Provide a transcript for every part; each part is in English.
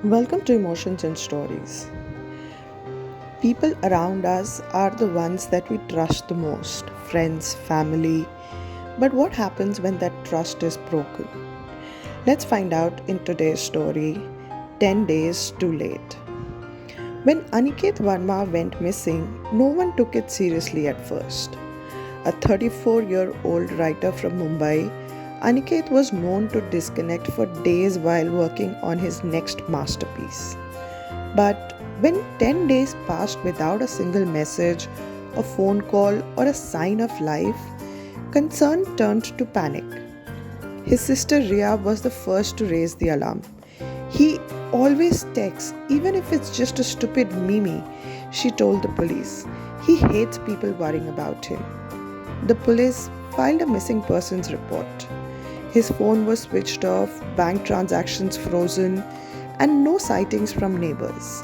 Welcome to Emotions and Stories. People around us are the ones that we trust the most friends, family. But what happens when that trust is broken? Let's find out in today's story 10 Days Too Late. When Aniket Verma went missing, no one took it seriously at first. A 34-year-old writer from Mumbai, Aniket was known to disconnect for days while working on his next masterpiece. But when 10 days passed without a single message, a phone call, or a sign of life, concern turned to panic. His sister Ria was the first to raise the alarm. He always texts, even if it's just a stupid meme, she told the police. He hates people worrying about him. The police filed a missing persons report. His phone was switched off, bank transactions frozen, and no sightings from neighbors.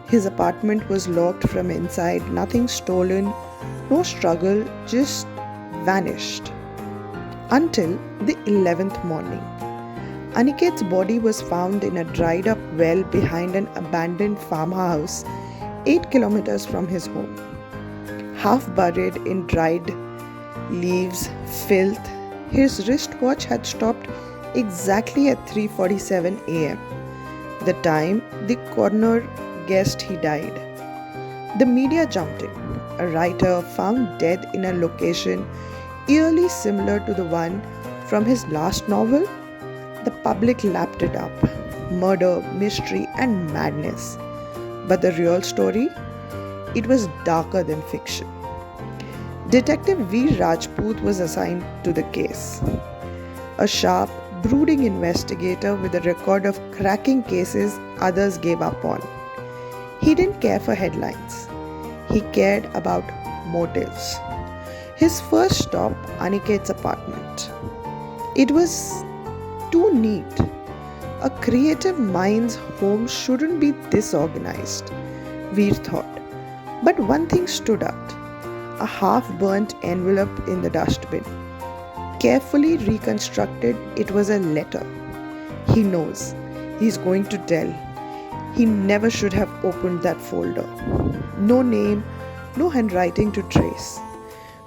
His apartment was locked from inside, nothing stolen, no struggle, just vanished. Until the 11th morning. Aniket's body was found in a dried up well behind an abandoned farmhouse 8 kilometers from his home. Half buried in dried leaves, filth, his wristwatch had stopped exactly at 3:47 a.m., the time the coroner guessed he died. The media jumped in. A writer found dead in a location eerily similar to the one from his last novel. The public lapped it up. Murder, mystery, and madness. But the real story? It was darker than fiction. Detective Veer Rajput was assigned to the case. A sharp, brooding investigator with a record of cracking cases others gave up on. He didn't care for headlines. He cared about motives. His first stop, Aniket's apartment. It was too neat. A creative mind's home shouldn't be disorganized, Veer thought. But one thing stood out. A half-burnt envelope in the dustbin. Carefully reconstructed, it was a letter. He knows. He's going to tell. He never should have opened that folder. No name, no handwriting to trace.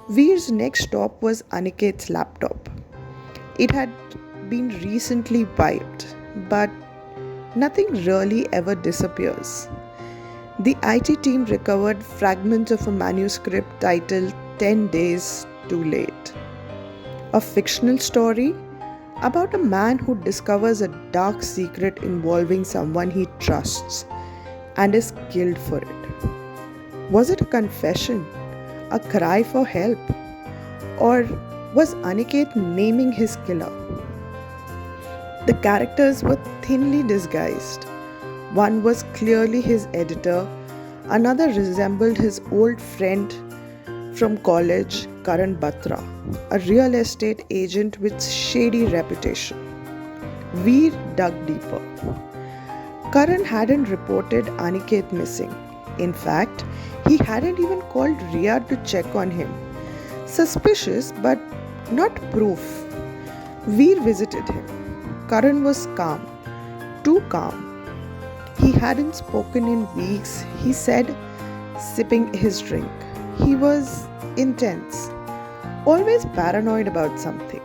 Veer's next stop was Aniket's laptop. It had been recently wiped, but nothing really ever disappears. The IT team recovered fragments of a manuscript titled 10 Days Too Late. A fictional story about a man who discovers a dark secret involving someone he trusts and is killed for it. Was it a confession? A cry for help? Or was Aniket naming his killer? The characters were thinly disguised. One was clearly his editor, another resembled his old friend from college, Karan Batra, a real estate agent with shady reputation. Veer dug deeper. Karan hadn't reported Aniket missing. In fact, he hadn't even called Ria to check on him. Suspicious, but not proof. Veer visited him. Karan was calm, too calm. He hadn't spoken in weeks, he said, sipping his drink. He was intense, always paranoid about something.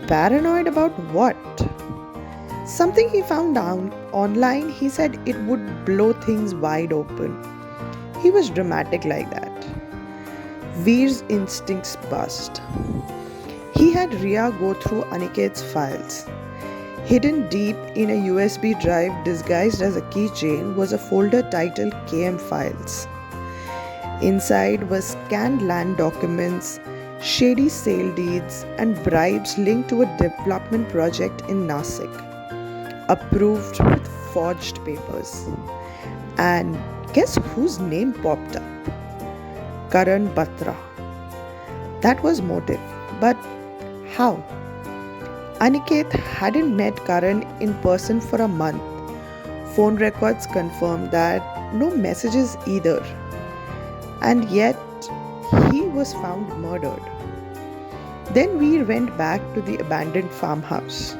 Paranoid about what? Something he found down online, he said it would blow things wide open. He was dramatic like that. Veer's instincts buzzed. He had Ria go through Aniket's files. Hidden deep in a USB drive disguised as a keychain was a folder titled KM Files. Inside was scanned land documents, shady sale deeds, and bribes linked to a development project in Nasik, approved with forged papers. And guess whose name popped up? Karan Batra. That was motive, but how? Aniket hadn't met Karan in person for a month. Phone records confirmed that, no messages either. And yet, he was found murdered. Then we went back to the abandoned farmhouse.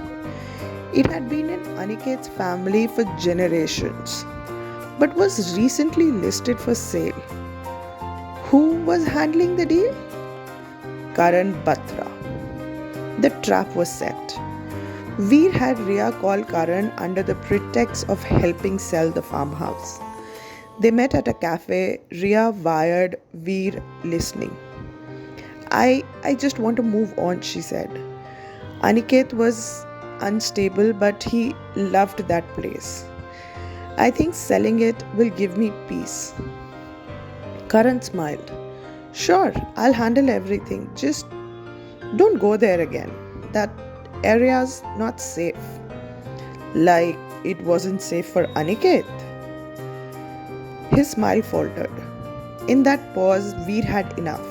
It had been in Aniket's family for generations, but was recently listed for sale. Who was handling the deal? Karan Batra. The trap was set. Veer had Riya call Karan under the pretext of helping sell the farmhouse. They met at a cafe. Riya wired Veer listening. I just want to move on, she said. Aniket was unstable, but he loved that place. I think selling it will give me peace. Karan smiled. Sure, I'll handle everything. Just don't go there again. That area's not safe. Like it wasn't safe for Aniket. His smile faltered. In that pause, Veer had enough.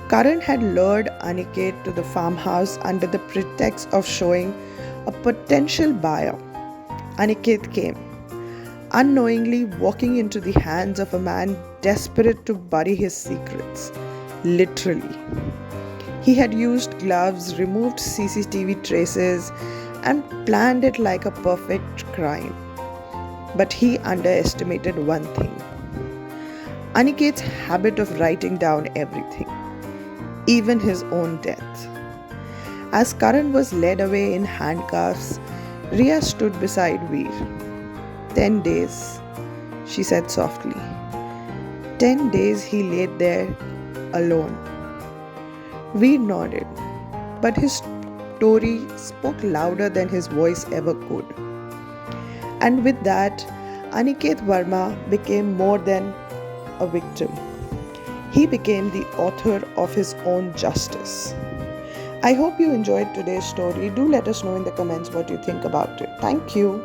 Karan had lured Aniket to the farmhouse under the pretext of showing a potential buyer. Aniket came, unknowingly walking into the hands of a man desperate to bury his secrets. Literally. He had used gloves, removed CCTV traces, and planned it like a perfect crime. But he underestimated one thing: Aniket's habit of writing down everything, even his own death. As Karan was led away in handcuffs, Riya stood beside Veer. 10 days, she said softly. 10 days he laid there alone. Veer nodded, but his story spoke louder than his voice ever could. And with that, Aniket Verma became more than a victim. He became the author of his own justice. I hope you enjoyed today's story. Do let us know in the comments what you think about it. Thank you.